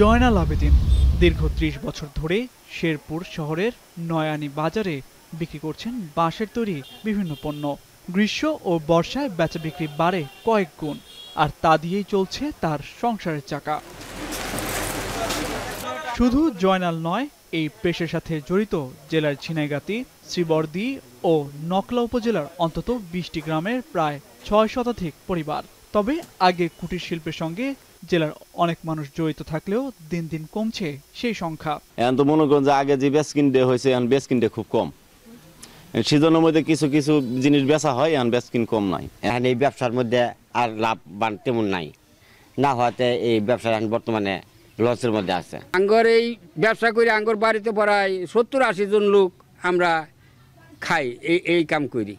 জয়নাল আবেদিন দীর্ঘ ৩০ বছর ধরে শেরপুর শহরের নয়ানী বাজারে বিক্রি করছেন বাঁশের তৈরি বিভিন্ন পণ্য। গ্রীষ্ম ও বর্ষায় বেচা বিক্রি বাড়ে কয়েক গুণ, আর তা দিয়েই চলছে তার সংসারের চাকা। শুধু জয়নাল নয়, এই পেশার সাথে জড়িত জেলার ঝিনাইগাতি, শ্রীবরদী ও নকলা উপজেলার অন্তত ২০টি গ্রামের প্রায় ৬ শতাধিক পরিবার। তবে আগে কুটির শিল্পের সঙ্গে জেলার অনেক মানুষ জড়িত থাকলেও দিন দিন কমছে সেই সংখ্যা। এখন তো মনে করেন যে আগে যে বেচকিন ডে হয়েছে এখন বেচকিন ডে খুব কম। সিজনের মধ্যে কিছু কিছু জিনিস বেচা হয়, এখন বেচকিন কম নাই। এখন এই ব্যবসার মধ্যে আর লাভবান তেমন নাই, না হওয়াতে এই ব্যবসা এখন বর্তমানে লসের মধ্যে আছে। আঙ্গর এই ব্যবসা করে আঙ্গর বাড়িতে পড়ায় ৭০-৮০ জন লোক আমরা খাই, এই কাম করি।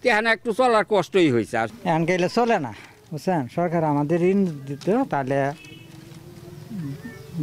এখানে একটু চলার কষ্টই হয়েছে। এখন গেলে চলে না, বুঝছেন, সরকার আমাদের ঋণ দিত, তাহলে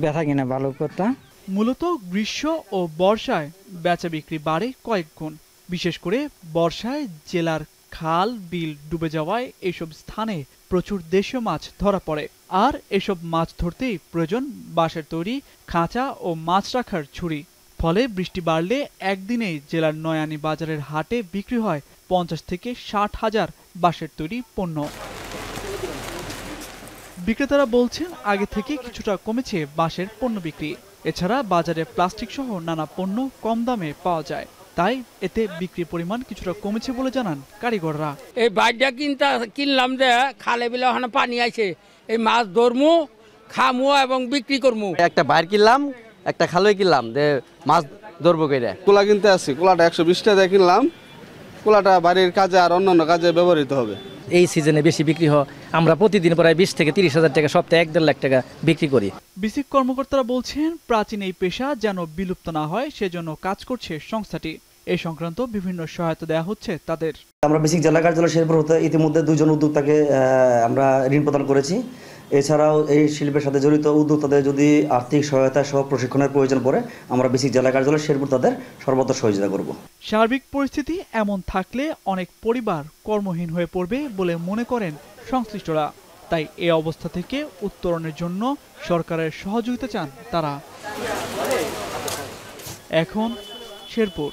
বেচা কিনা ভালো করতাম। মূলত গ্রীষ্ম ও বর্ষায় বেচা বিক্রি বাড়ে কয়েক গুণ। বিশেষ করে বর্ষায় জেলার খাল বিল ডুবে যাওয়ায় এইসব স্থানে প্রচুর দেশীয় মাছ ধরা পড়ে। আর এসব মাছ ধরতেই প্রয়োজন বাঁশের তৈরি খাঁচা ও মাছ রাখার ঝুড়ি। ফলে বৃষ্টি বাড়লে একদিনেই জেলার নয়ানী বাজারের হাটে বিক্রি হয় ৫০ থেকে ৬০ হাজার বাঁশের তৈরি পণ্য। বিক্রেতারা বলছেন আগে থেকে কিছুটা কমেছে বাঁশের পণ্য বিক্রি। এছাড়া বাজারে প্লাস্টিক সহ নানা পণ্য কম দামে পাওয়া যায়, তাই এতে বিক্রির পরিমাণ কিছুটা কমেছে বলে জানান কারিগররা। এই বাইরটা কিনলাম যে খালে বিলে ওখানে পানি আছে, এই মাছ ধরমু, খামু এবং বিক্রি করমু। একটা বাইর কিনলাম, একটা খালই কিনলাম যে মাছ ধরবো করে। কোলা কিনতে আসি, কোলাটা ১২০ টাকা কিনলাম। কোলাটা বাড়ির কাজে আর অন্যান্য কাজে ব্যবহৃত হবে। এই সিজনে বেশি বিক্রি হয়, আমরা প্রতিদিন প্রায় ২০ থেকে ৩০ হাজার টাকা, সপ্তাহে ১-১.৫ লাখ টাকা বিক্রি করি। বিসিক কর্মকর্তারা বলছেন প্রাচীন এই পেশা যেন বিলুপ্ত না হয় সেজন্য কাজ করছে সংস্থাটি। এই সংক্রান্ত বিভিন্ন সহায়তা দেওয়া হচ্ছে তাদের। আমরা বিসিক জেলা কার্যালয় শেরপুর হতে ইতিমধ্যে ২ জন উদ্যোক্তাকে আমরা ঋণ প্রদান করেছি। এছাড়াও এই শিল্পের সাথে জড়িত উদ্যোক্তাদের যদি আর্থিক সহায়তা সহ প্রশিক্ষণের প্রয়োজন পড়ে, আমরা বিসিক জেলা কার্যালয় শেরপুর তাদের সর্বত্র সহযোগিতা করব। সার্বিক পরিস্থিতি এমন থাকলে অনেক পরিবার কর্মহীন হয়ে পড়বে বলে মনে করেন সংশ্লিষ্টরা। তাই এই অবস্থা থেকে উত্তরণের জন্য সরকারের সহযোগিতা চান তারা। এখন শেরপুর।